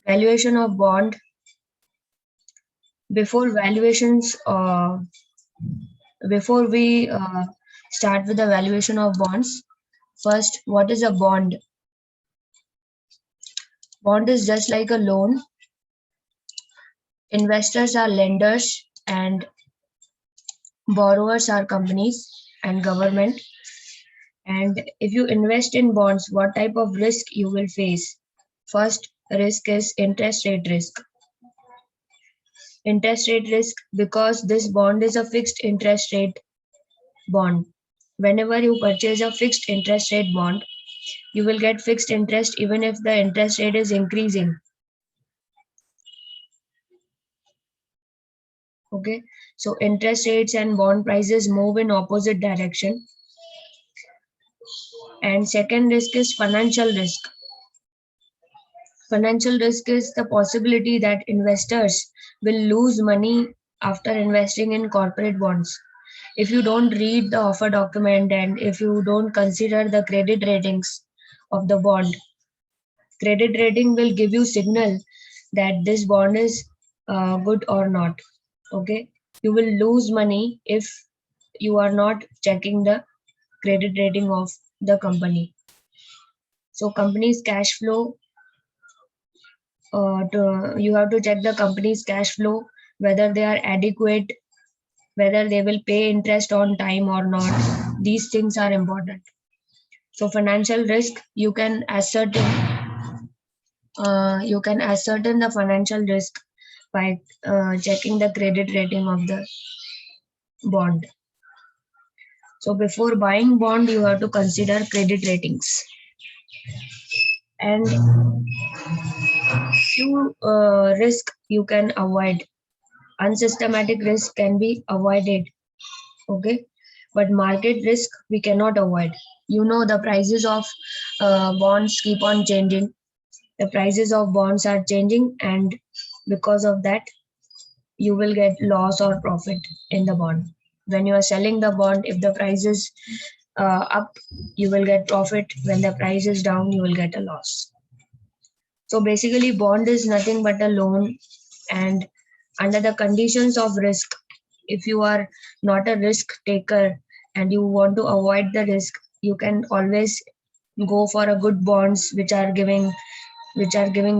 Valuation of bond. Before valuations, before we start with the valuation of bonds, first, what is a bond? Bond is just like a loan. Investors are lenders and borrowers are companies and government. And if you invest in bonds, what type of risk you will face? First risk is interest rate risk. Interest rate risk, because this bond is a fixed interest rate bond. Whenever you purchase a fixed interest rate bond, you will get fixed interest even if the interest rate is increasing. Okay, so interest rates and bond prices move in opposite direction. And second risk is financial risk. Financial risk is the possibility that investors will lose money after investing in corporate bonds. If you don't read the offer document and if you don't consider the credit ratings of the bond, credit rating will give you signal that this bond is good or not. Okay, you will lose money if you are not checking the credit rating of the company. So company's cash flow, you have to check the company's cash flow, whether they are adequate, whether they will pay interest on time or not. These things are important. So financial risk, you can ascertain the financial risk by checking the credit rating of the bond. So before buying bond, you have to consider credit ratings. And few risk you can avoid. Unsystematic risk can be avoided. Okay, but market risk we cannot avoid. You know, the prices of bonds keep on changing. The prices of bonds are changing, and because of that, you will get loss or profit in the bond. When you are selling the bond, if the price is up, you will get profit. When the price is down, you will get a loss. So basically, bond is nothing but a loan, and under the conditions of risk, if you are not a risk taker and you want to avoid the risk, you can always go for a good bonds which are giving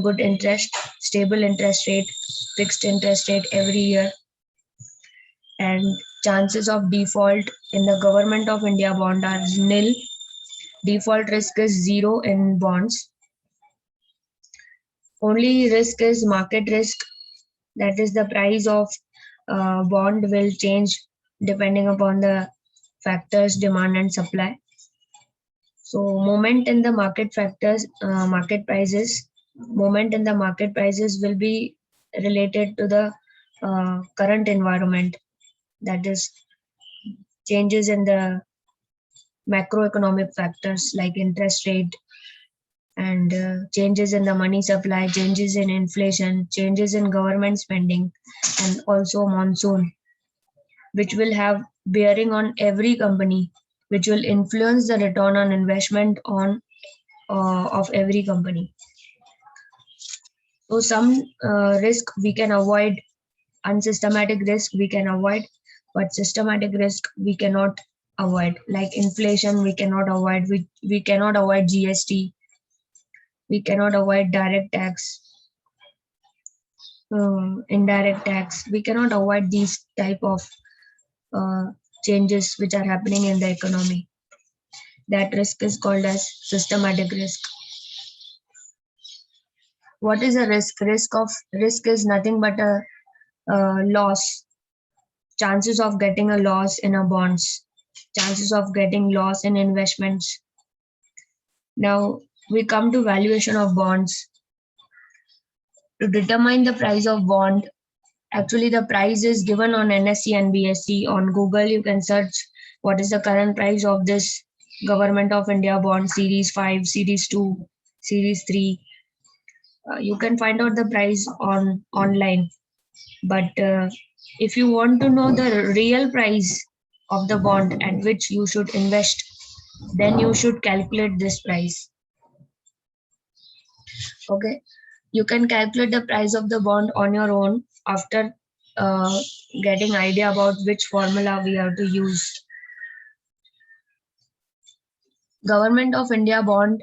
good interest, stable interest rate, fixed interest rate every year, and chances of default in the government of India bond are nil. Default risk is zero in bonds. Only risk is market risk, that is the price of bond will change depending upon the factors demand and supply. So moment in the market factors, moment in the market prices will be related to the current environment, that is changes in the macroeconomic factors like interest rate and changes in the money supply, changes in inflation, changes in government spending, and also monsoon, which will have bearing on every company, which will influence the return on investment on of every company. So some risk we can avoid, unsystematic risk we can avoid, but systematic risk we cannot avoid. Like inflation, we cannot avoid. We cannot avoid GST. We cannot avoid direct tax, indirect tax. We cannot avoid these type of uh, changes which are happening in the economy. That risk is called as systematic risk. What is a risk? Risk is nothing but a loss. Chances of getting a loss in a bonds, chances of getting loss in investments. Now we come to valuation of bonds. To determine the price of bond, actually the price is given on NSE and BSE. On Google, you can search what is the current price of this Government of India bond series 5, series 2, series 3. You can find out the price on online. But if you want to know the real price of the bond at which you should invest, then you should calculate this price. Okay. You can calculate the price of the bond on your own after getting idea about which formula we have to use. Government of India bond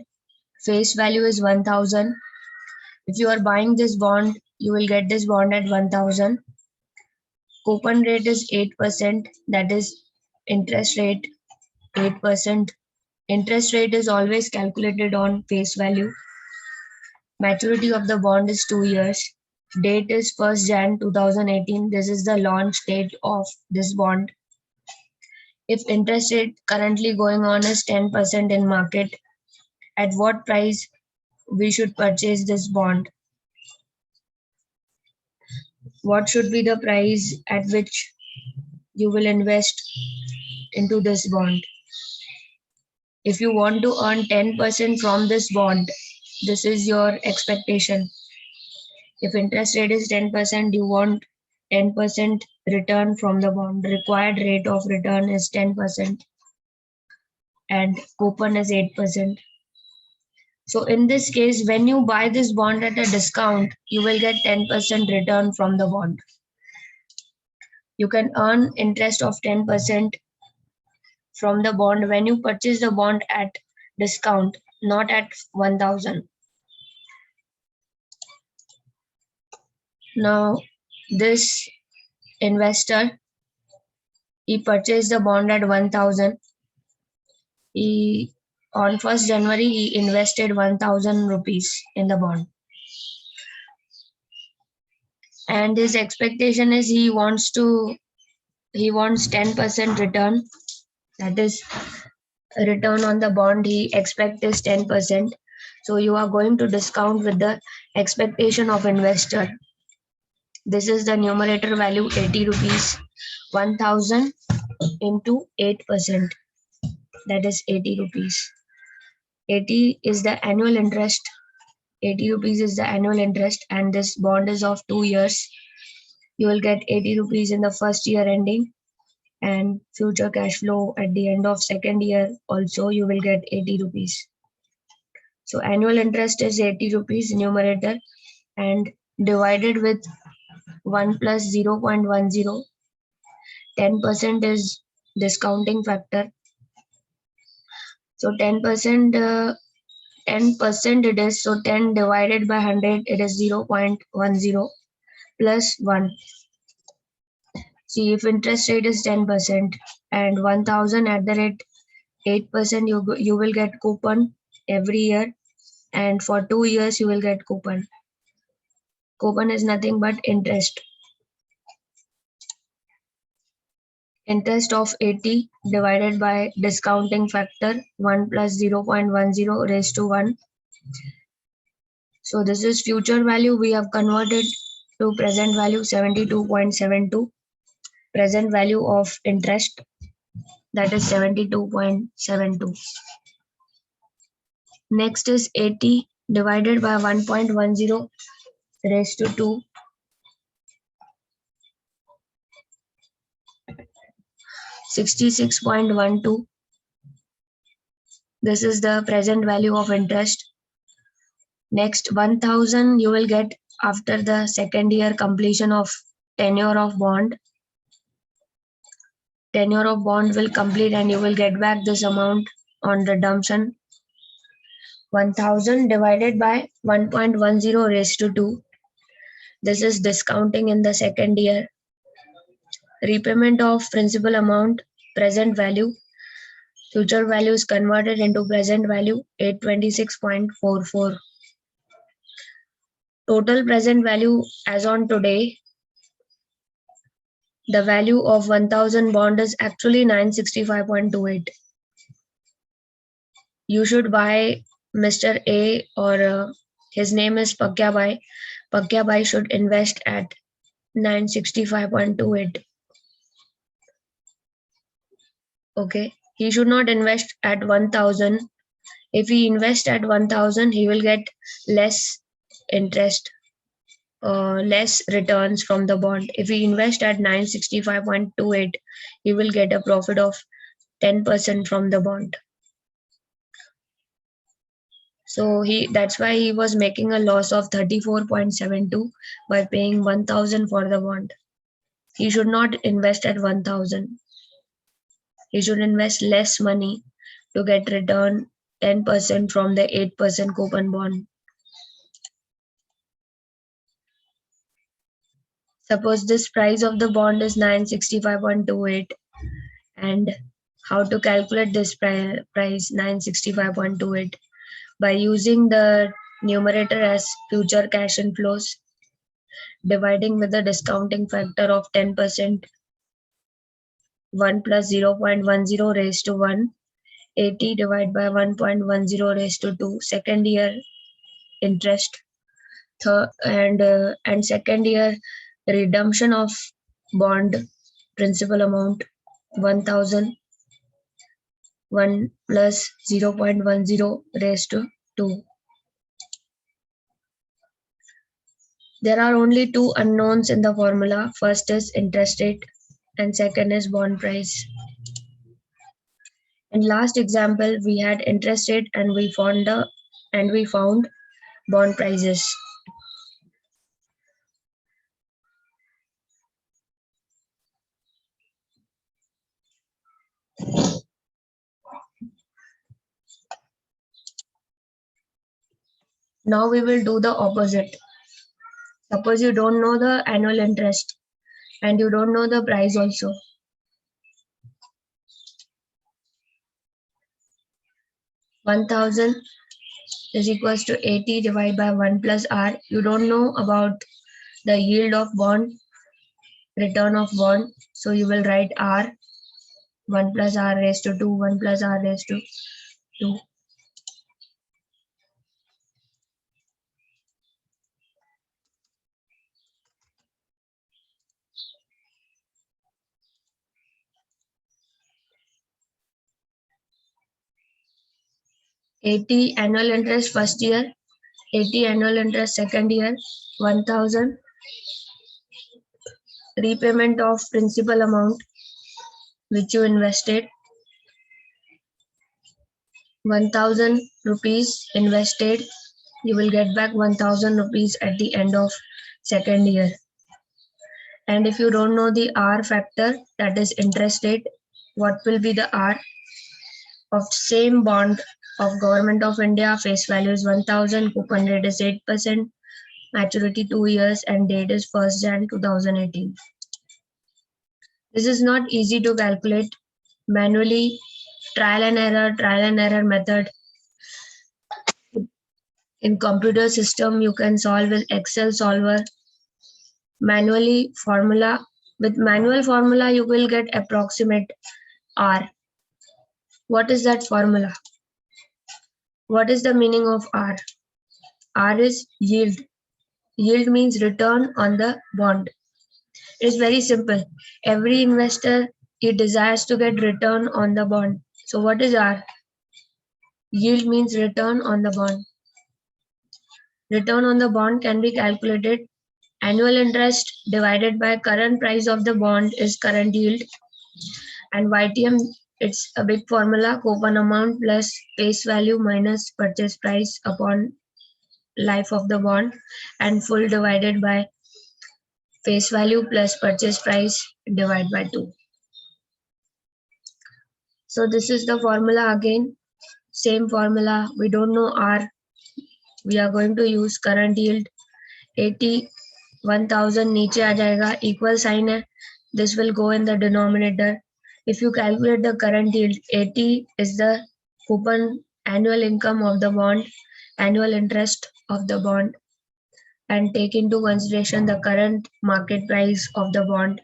face value is 1000. If you are buying this bond, you will get this bond at 1000. Coupon rate is 8%, that is interest rate 8%. Interest rate is always calculated on face value. Maturity of the bond is 2 years. Date is 1st Jan 2018. This is the launch date of this bond. If interest rate currently going on is 10% in market, at what price we should purchase this bond? What should be the price at which you will invest into this bond? If you want to earn 10% from this bond, this is your expectation. If interest rate is 10%, you want 10% return from the bond. Required rate of return is 10% and coupon is 8%. So in this case, when you buy this bond at a discount, you will get 10% return from the bond. You can earn interest of 10% from the bond when you purchase the bond at discount, not at 1000. Now, this investor, he purchased the bond at 1000. On 1st January, he invested 1000 rupees in the bond. And his expectation is he wants 10% return. That is return on the bond he expects is 10%. So you are going to discount with the expectation of investor. This is the numerator value 80 rupees. 1000 into 8%. That is 80 rupees. 80 is the annual interest. 80 rupees is the annual interest, and this bond is of 2 years. You will get 80 rupees in the first year ending, and future cash flow at the end of second year also you will get 80 rupees. So annual interest is 80 rupees numerator, and divided with 1 plus 0.10. 10% is discounting factor. So 10% 10% it is, so 10 divided by 100 it is 0.10 plus 1. See, if interest rate is 10% and 1000 at the rate 8%, you will get coupon every year, and for 2 years you will get coupon. Coupon is nothing but interest. Interest of 80 divided by discounting factor 1 plus 0.10 raised to 1. So this is future value. We have converted to present value 72.72. Present value of interest, that is 72.72. Next is 80 divided by 1.10 raised to 2. 66.12. This is the present value of interest. Next, 1000 you will get after the second year completion of tenure of bond. Tenure of bond will complete and you will get back this amount on redemption. 1000 divided by 1.10 raised to 2. This is discounting in the second year. Repayment of principal amount, present value. Future value is converted into present value 826.44. Total present value as on today, the value of 1000 bond is actually 965.28. You should buy Mr. A, or his name is Pakya Bhai. Pakya Bhai should invest at 965.28. Okay, he should not invest at 1000. If he invests at 1000, he will get less interest, less returns from the bond. If he invests at 965.28, he will get a profit of 10% from the bond. So that's why he was making a loss of 34.72 by paying 1000 for the bond. He should not invest at 1000. He should invest less money to get return 10% from the 8% coupon bond. Suppose this price of the bond is 965.28, and how to calculate this price 965.28 by using the numerator as future cash inflows, dividing with the discounting factor of 10%, 1 plus 0.10 raised to 1, 80 divided by 1.10 raised to 2, second year interest, and second year redemption of bond principal amount 1000, 1 plus 0.10 raised to 2. There are only two unknowns in the formula. First is interest rate and second is bond price. In last example, we had interest rate and we found bond prices. Now we will do the opposite. Suppose you don't know the annual interest and you don't know the price also. $1,000 is equals to 80 divided by 1 plus R. You don't know about the yield of bond, return of bond. So you will write R, 1 plus R raised to 2, 1 plus R raised to 2. $80 annual interest first year, $80 annual interest second year, 1000 repayment of principal amount which you invested, 1000 rupees invested, you will get back 1000 rupees at the end of second year. And if you don't know the R factor, that is interest rate, what will be the R of same bond of Government of India? Face value is 1000, coupon rate is 8%, maturity 2 years, and date is 1st Jan 2018. This is not easy to calculate manually. Trial and error method. In computer system, you can solve with Excel solver. Manually formula. With manual formula, you will get approximate R. What is that formula? What is the meaning of R? R is yield. Yield means return on the bond. It is very simple. Every investor, he desires to get return on the bond. So what is R? Yield means return on the bond. Return on the bond can be calculated. Annual interest divided by current price of the bond is current yield. And YTM, it's a big formula, coupon amount plus face value minus purchase price upon life of the bond, and full divided by face value plus purchase price divided by 2. So this is the formula again. Same formula. We don't know R. We are going to use current yield. 80, 1000 नीचे आ जाएगा, equal sign है. This will go in the denominator. If you calculate the current yield, 80 is the coupon annual income of the bond, annual interest of the bond, and take into consideration the current market price of the bond.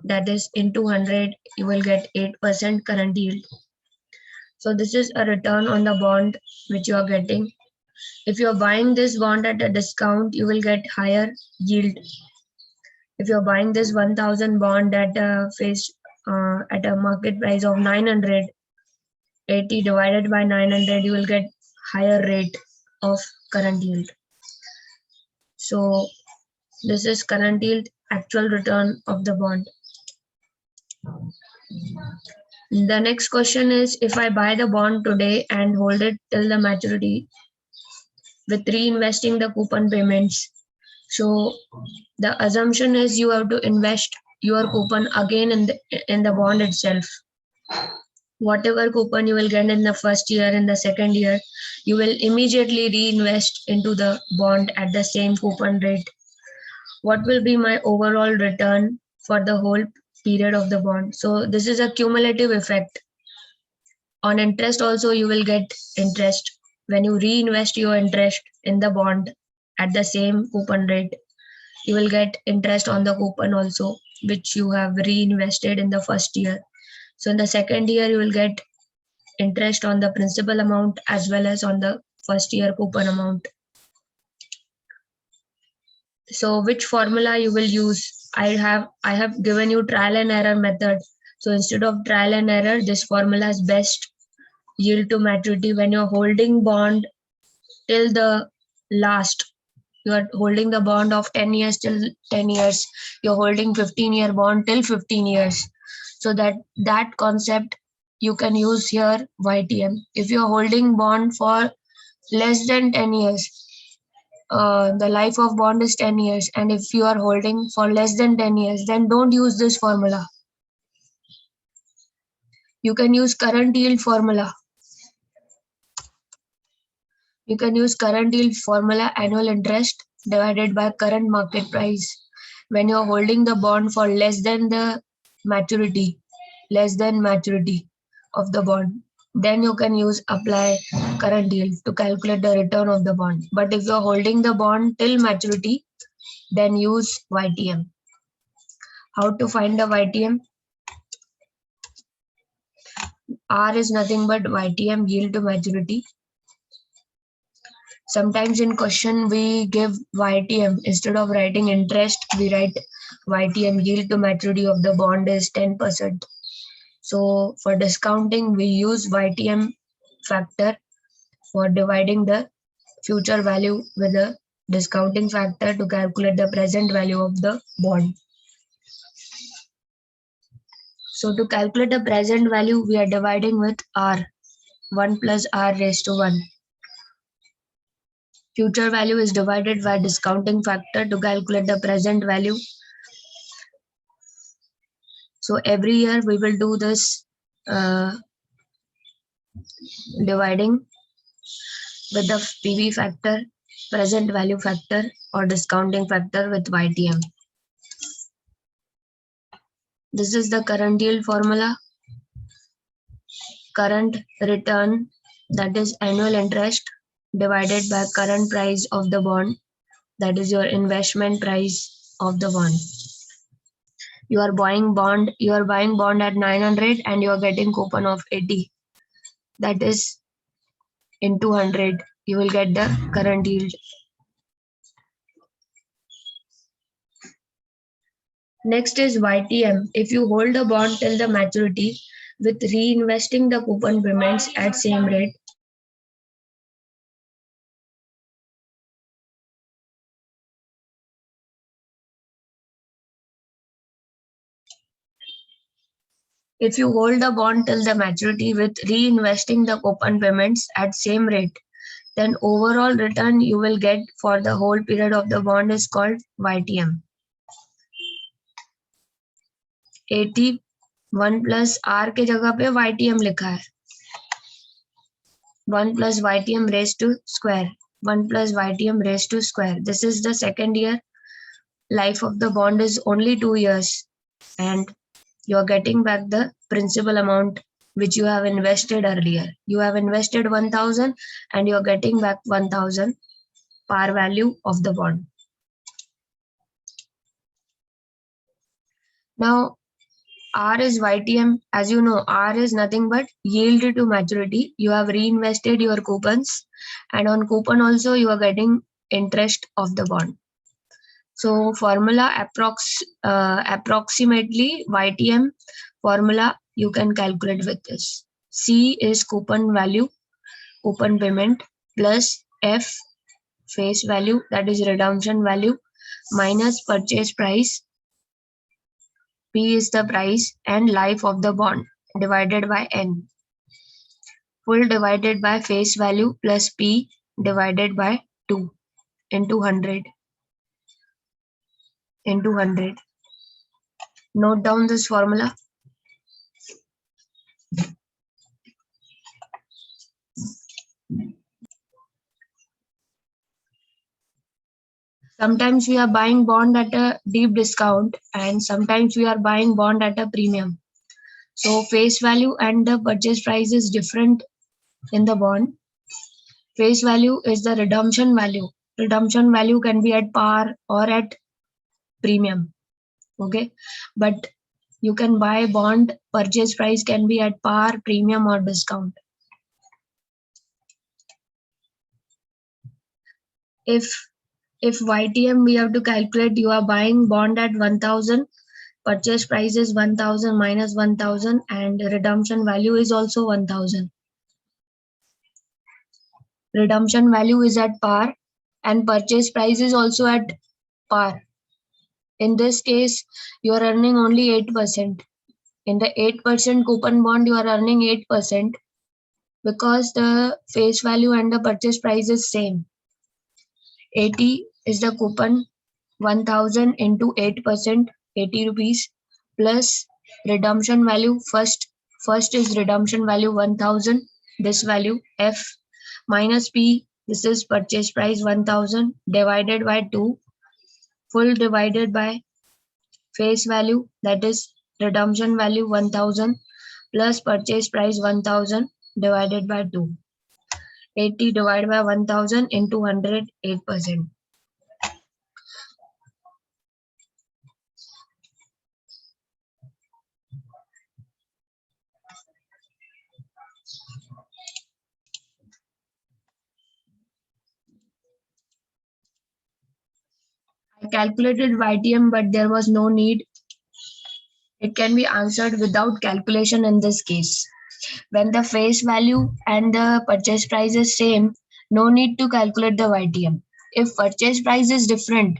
That is into 100, you will get 8% current yield. So this is a return on the bond which you are getting. If you are buying this bond at a discount, you will get higher yield. If you are buying this 1000 bond at a market price of 900, 80 divided by 900, you will get higher rate of current yield. So this is current yield, actual return of the bond. The next question is, if I buy the bond today and hold it till the maturity with reinvesting the coupon payments. So the assumption is you have to invest your coupon again in the bond itself. Whatever coupon you will get in the first year, in the second year, you will immediately reinvest into the bond at the same coupon rate. What will be my overall return for the whole period of the bond? So this is a cumulative effect. On interest also, you will get interest when you reinvest your interest in the bond at the same coupon rate. You will get interest on the coupon also, which you have reinvested in the first year. So in the second year, you will get interest on the principal amount as well as on the first year coupon amount. So which formula you will use? I have given you trial and error method. So instead of trial and error, this formula is best. Yield to maturity when you're holding bond till the last. You are holding the bond of 10 years till 10 years. You're holding 15-year bond till 15 years. So that concept you can use here YTM. If you're holding bond for less than 10 years, the life of bond is 10 years. And if you are holding for less than 10 years, then don't use this formula. You can use current yield formula. You can use current yield formula, annual interest divided by current market price. When you're holding the bond for less than maturity of the bond, then you can apply current yield to calculate the return of the bond. But if you're holding the bond till maturity, then use YTM. How to find the YTM? R is nothing but YTM, yield to maturity. Sometimes in question we give YTM. Instead of writing interest, we write YTM, yield to maturity of the bond is 10%. So for discounting, we use YTM factor for dividing the future value with the discounting factor to calculate the present value of the bond. So to calculate the present value, we are dividing with R, 1 plus R raised to 1. Future value is divided by discounting factor to calculate the present value. So every year we will do this dividing with the PV factor, present value factor, or discounting factor with YTM. This is the current yield formula. Current return, that is annual interest, divided by current price of the bond, that is your investment price of the bond. You are buying bond at 900 and you are getting coupon of 80. That is in 200. You will get the current yield. Next is YTM. If you hold a bond till the maturity with reinvesting the coupon payments at same rate, if you hold the bond till the maturity with reinvesting the coupon payments at same rate, then overall return you will get for the whole period of the bond is called YTM. 81 plus R के जगह पे YTM लिखा है. 1 plus YTM raised to square. 1 plus YTM raised to square. This is the second year. Life of the bond is only 2 years. And you are getting back the principal amount which you have invested earlier. You have invested 1000 and you are getting back 1000 par value of the bond. Now R is YTM. As you know, R is nothing but yield to maturity. You have reinvested your coupons and on coupon also you are getting interest of the bond. So formula approximately YTM formula you can calculate with this. C is coupon value, coupon payment, plus F face value, that is redemption value, minus purchase price. P is the price and life of the bond. divided by n. Full divided by face value plus P divided by 2 into 100 into 100. Note down this formula. Sometimes we are buying bond at a deep discount and sometimes we are buying bond at a premium. So face value and the purchase price is different in the bond. Face value is the redemption value. Redemption value can be at par or at premium. Okay, but you can buy bond, purchase price can be at par, premium or discount. If YTM we have to calculate, you are buying bond at 1000, purchase price is 1000 minus 1000 and redemption value is also 1000. Redemption value is at par and purchase price is also at par. In this case, you are earning only 8%. In the 8% coupon bond, you are earning 8% because the face value and the purchase price is same. 80 is the coupon, 1000 into 8%, 80 rupees plus redemption value. First is redemption value 1000, this value F minus P, this is purchase price 1000 divided by 2, full divided by face value, that is redemption value 1000 plus purchase price 1000 divided by 2. 80 divided by 1000 into 100, 8%. I calculated YTM, but there was no need. It can be answered without calculation in this case. When the face value and the purchase price is same, no need to calculate the YTM. If purchase price is different,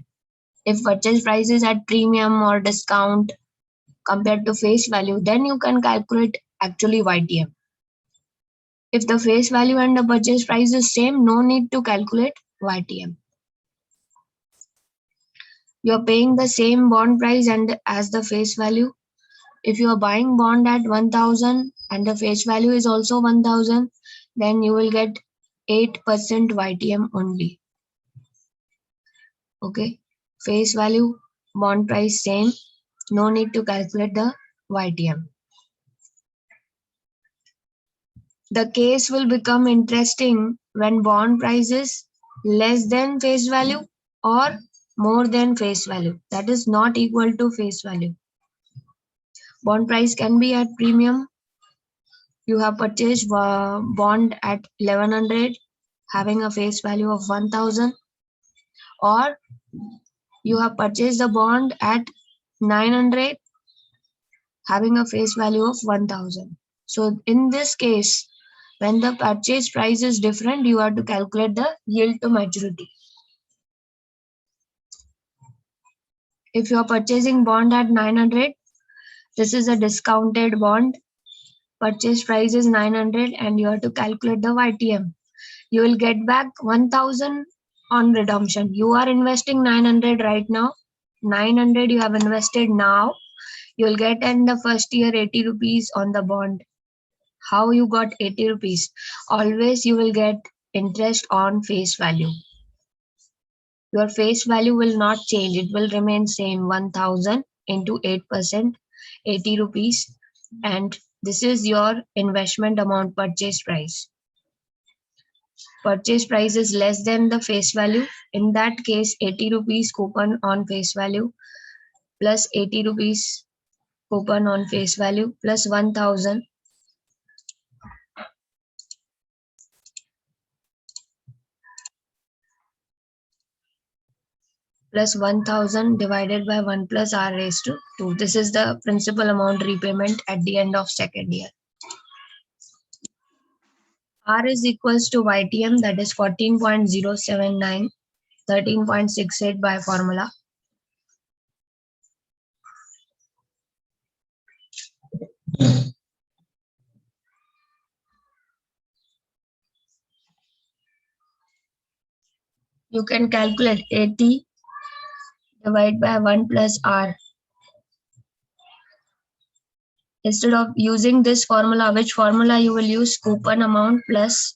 if purchase price is at premium or discount compared to face value, then you can calculate actually YTM. If the face value and the purchase price is same, no need to calculate YTM. You are paying the same bond price and as the face value. If you are buying bond at 1000 and the face value is also 1000, then you will get 8% YTM only. Okay, face value, bond price same, no need to calculate the YTM. The case will become interesting when bond price is less than face value or more than face value, that is not equal to face value. Bond price can be at premium. You have purchased bond at 1100 having a face value of 1000, or you have purchased the bond at 900 having a face value of 1000. So in this case, when the purchase price is different, you have to calculate the yield to maturity. If you are purchasing bond at 900, this is a discounted bond. Purchase price is 900 and you have to calculate the YTM. You will get back 1000 on redemption. You are investing 900 right now. 900 you have invested now. You will get in the first year 80 rupees on the bond. How you got 80 rupees? Always you will get interest on face value. Your face value will not change. It will remain same, 1000 into 8%, 80 rupees. And this is your investment amount, purchase price. Purchase price is less than the face value. In that case, 80 rupees coupon on face value plus 80 rupees coupon on face value plus 1000 plus 1000 divided by 1 plus r raised to 2. This is the principal amount repayment at the end of second year. R is equals to YTM, that is 14.079, 13.68 by formula. You can calculate 80 divided by 1 plus R. Instead of using this formula, which formula you will use? Coupon amount plus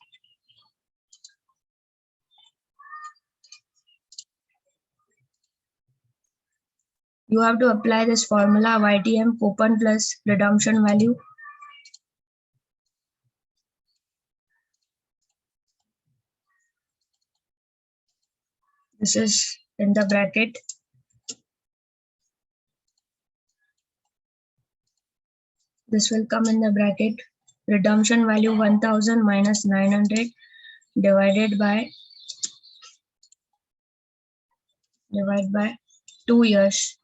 you have to apply this formula YTM coupon plus redemption value. This is in the bracket. This will come in the bracket. Redemption value 1000 minus 900 divided by 2 years.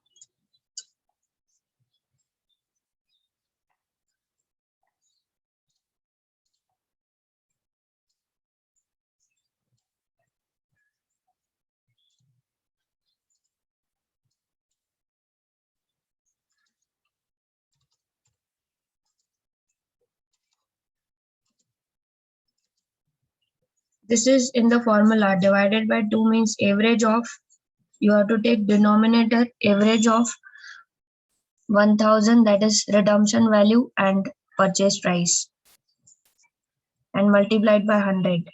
This is in the formula. Divided by 2 means average of, you have to take denominator average of 1000, that is redemption value and purchase price, and multiplied by 100.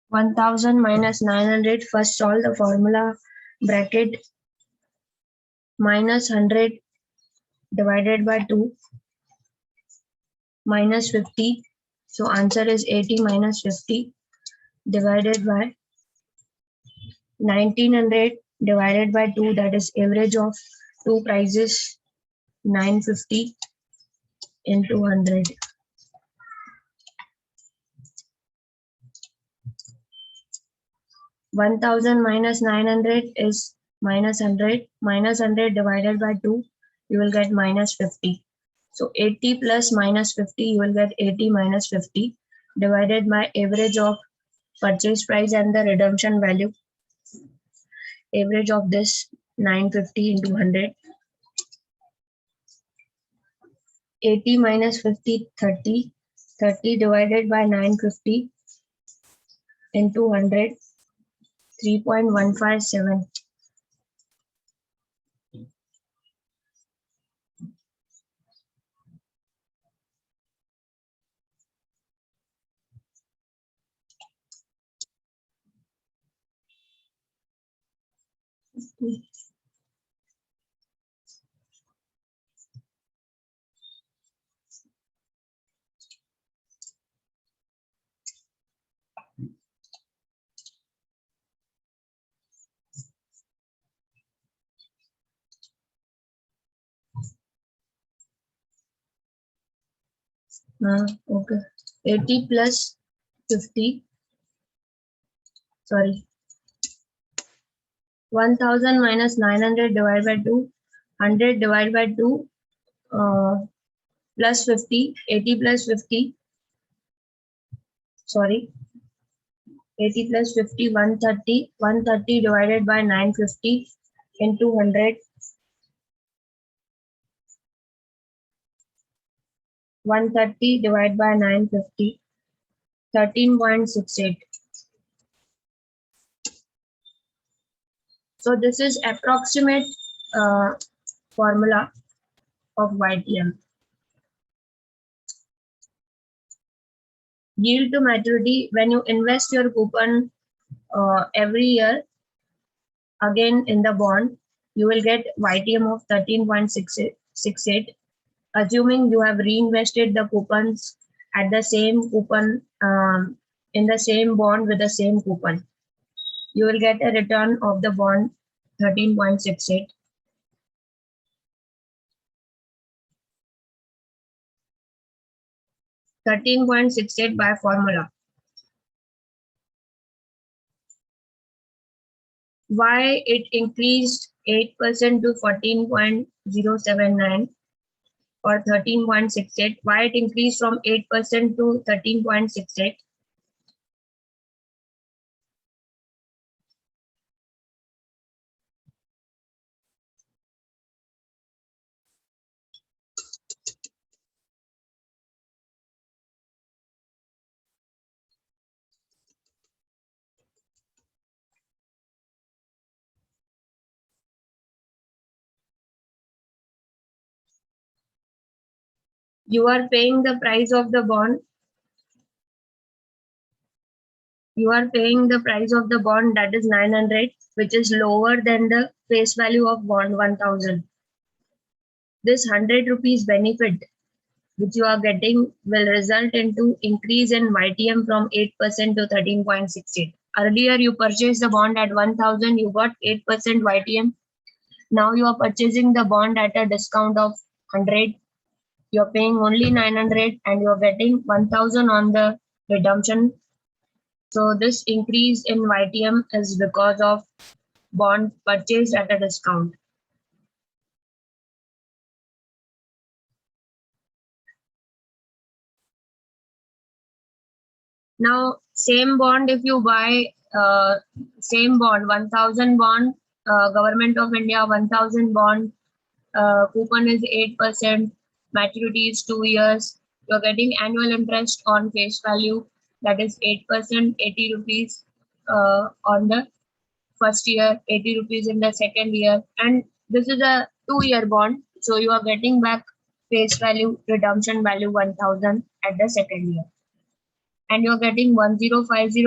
One thousand minus 900. First solve the formula. Bracket minus 100 divided by 2 minus 50. So answer is 80 minus 50 divided by 1900 divided by 2, that is average of two prices, 950 into 100. One thousand minus 900 is minus 100. Minus 100 divided by 2, you will get minus 50. So 80 plus minus 50, you will get 80 minus 50 divided by average of purchase price and the redemption value. Average of this 950 into 100. 80 minus 50, 30. 30 divided by 950 into 100, 3.157. Okay. 80 plus 50. Sorry. 1000 minus 900 divided by 2. 100 divided by 2 plus 50. 80 plus 50. Sorry. 80 plus 50, 130. 130 divided by 950 into 100. 130 divided by 950. 13.68. So this is approximate formula of YTM. Yield to maturity, when you invest your coupon every year again in the bond, you will get YTM of 13.68, assuming you have reinvested the coupons at the same coupon in the same bond with the same coupon. You will get a return of the bond 13.68. 13.68 by formula. why it increased 8% to 14.079 or 13.68, why it increased from 8% to 13.68. You are paying the price of the bond. You are paying the price of the bond, that is 900, which is lower than the face value of bond 1000. This 100 rupees benefit which you are getting will result into increase in YTM from 8% to 13.68. Earlier you purchased the bond at 1000, you got 8% YTM. Now you are purchasing the bond at a discount of 100. You're paying only 900 and you're getting 1000 on the redemption. So this increase in YTM is because of bond purchased at a discount. Now, same bond, if you buy same bond, 1000 bond, Government of India 1000 bond, coupon is 8%, maturity is 2 years. You're getting annual interest on face value, that is 8%, 80 rupees on the first year, 80 rupees in the second year. And this is a 2-year bond, so you are getting back face value, redemption value 1000 at the second year. And you're getting 1050.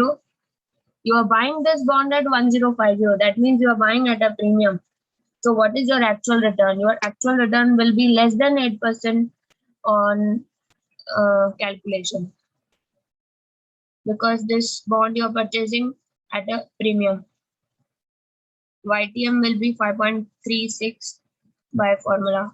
You are buying this bond at 1050. That means you are buying at a premium. So what is your actual return? Your actual return will be less than 8% on calculation, because this bond you're purchasing at a premium. YTM will be 5.36 by formula.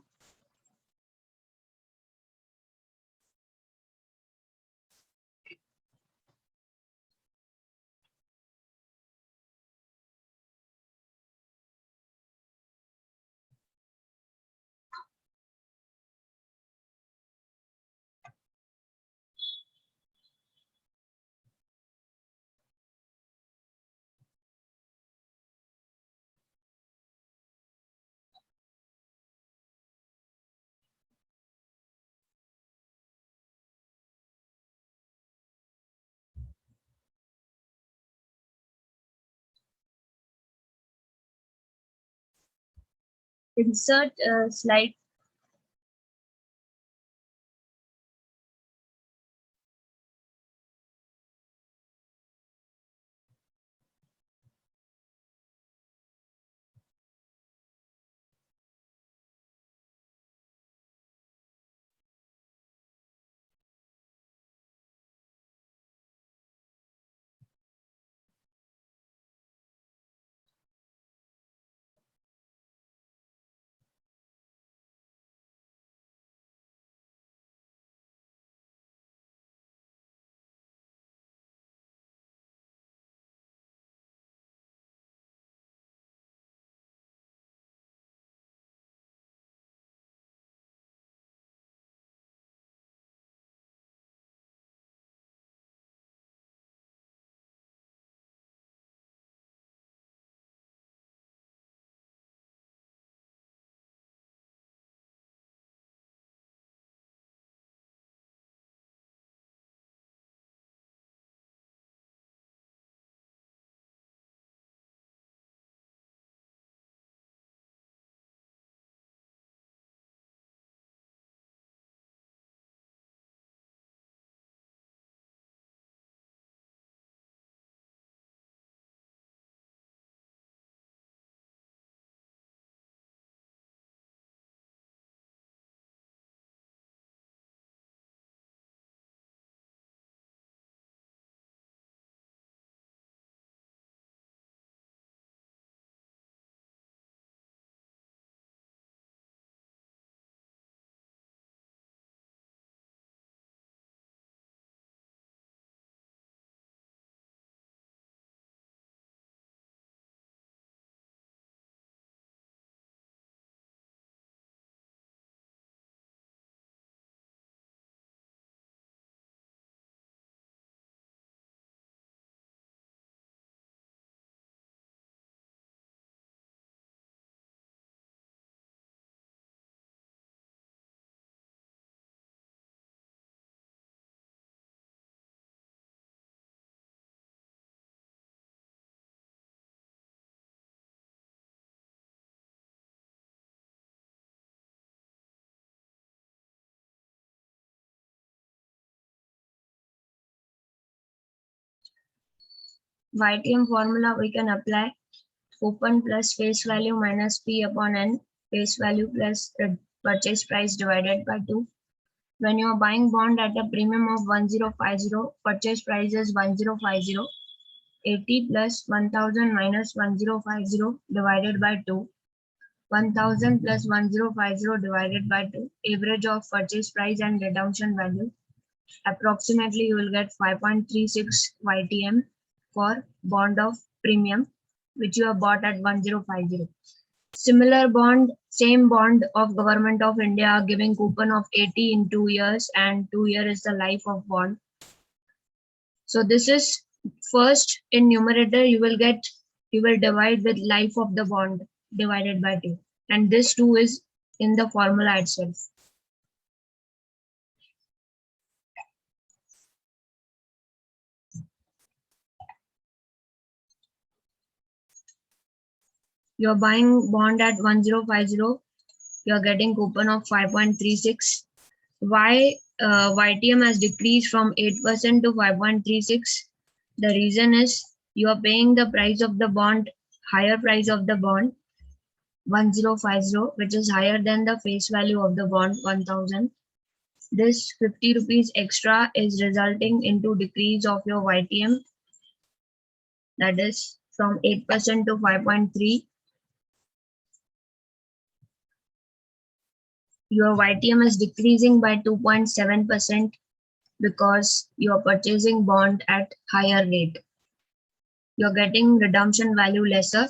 Insert slide. YTM formula we can apply coupon plus face value minus P upon N, face value plus the purchase price divided by 2. When you are buying bond at a premium of 1050, purchase price is 1050, 80 plus 1000 minus 1050 divided by 2. 1000 plus 1050 divided by 2, average of purchase price and redemption value. Approximately you will get 5.36 YTM for bond of premium which you have bought at 1050. Similar bond, same bond of Government of India giving coupon of 80 in 2 years, and 2 year is the life of bond. So this is first in numerator you will divide with life of the bond divided by 2, and this 2 is in the formula itself. You're buying bond at 1050, you're getting coupon of 5.36. Why YTM has decreased from 8% to 5.36? The reason is you are paying the price of the bond, higher price of the bond 1050, which is higher than the face value of the bond 1000. This 50 rupees extra is resulting into decrease of your YTM, that is from 8% to 5.3. Your YTM is decreasing by 2.7% because you are purchasing bond at higher rate. You're getting redemption value lesser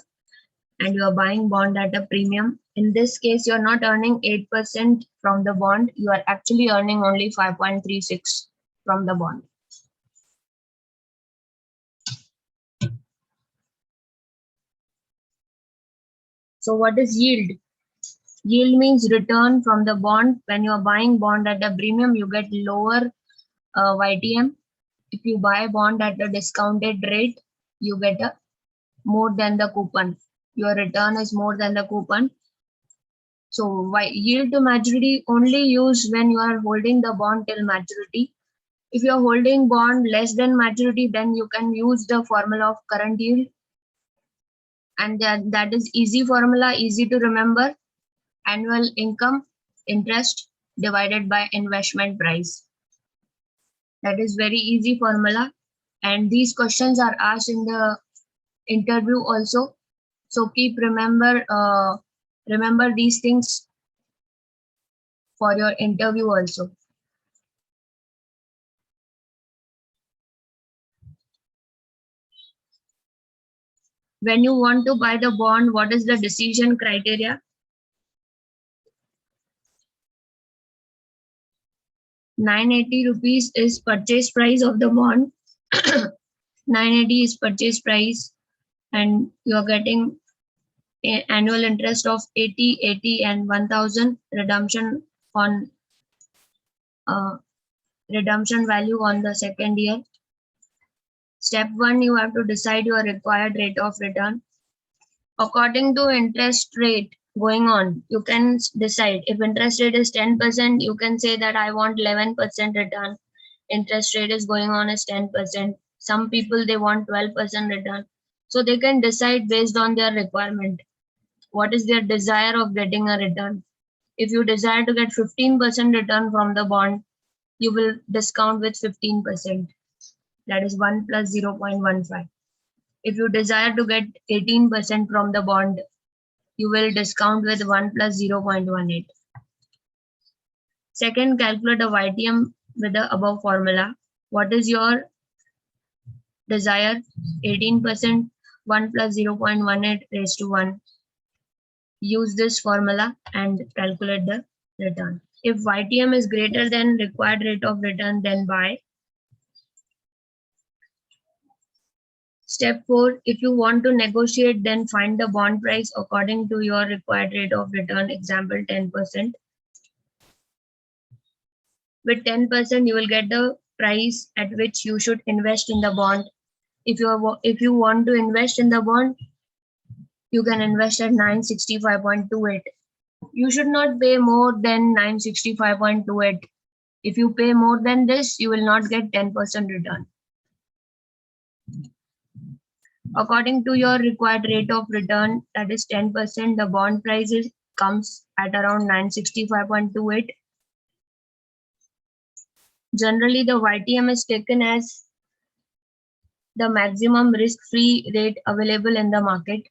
and you are buying bond at a premium. In this case, you're not earning 8% from the bond. You are actually earning only 5.36 from the bond. So what is yield? Yield means return from the bond. When you are buying bond at a premium, you get lower YTM. If you buy bond at a discounted rate, you get a more than the coupon. Your return is more than the coupon. So yield to maturity only use when you are holding the bond till maturity. If you are holding bond less than maturity, then you can use the formula of current yield. And that is easy formula, easy to remember. Annual income, interest divided by investment price. That is very easy formula. And these questions are asked in the interview also. So keep remember these things for your interview also. When you want to buy the bond, what is the decision criteria? 980 rupees is purchase price of the bond. 980 is purchase price, and you are getting annual interest of 80, 80 and 1000 redemption on redemption value on the second year. Step 1, you have to decide your required rate of return. According to interest rate going on, you can decide. If interest rate is 10%, you can say that I want 11% return. Interest rate is going on is 10%. Some people, they want 12% return. So they can decide based on their requirement. What is their desire of getting a return? If you desire to get 15% return from the bond, you will discount with 15%. That is 1 plus 0.15. If you desire to get 18% from the bond, you will discount with 1 plus 0.18. Second, calculate a YTM with the above formula. What is your desire? 18%, 1 plus 0.18 raised to 1. Use this formula and calculate the return. If YTM is greater than required rate of return, then buy. Step 4, if you want to negotiate, then find the bond price according to your required rate of return, example 10%. With 10%, you will get the price at which you should invest in the bond. If you want to invest in the bond, you can invest at 965.28. You should not pay more than 965.28. If you pay more than this, you will not get 10% return. According to your required rate of return, that is 10%, the bond price comes at around 965.28. Generally, the YTM is taken as the maximum risk-free rate available in the market.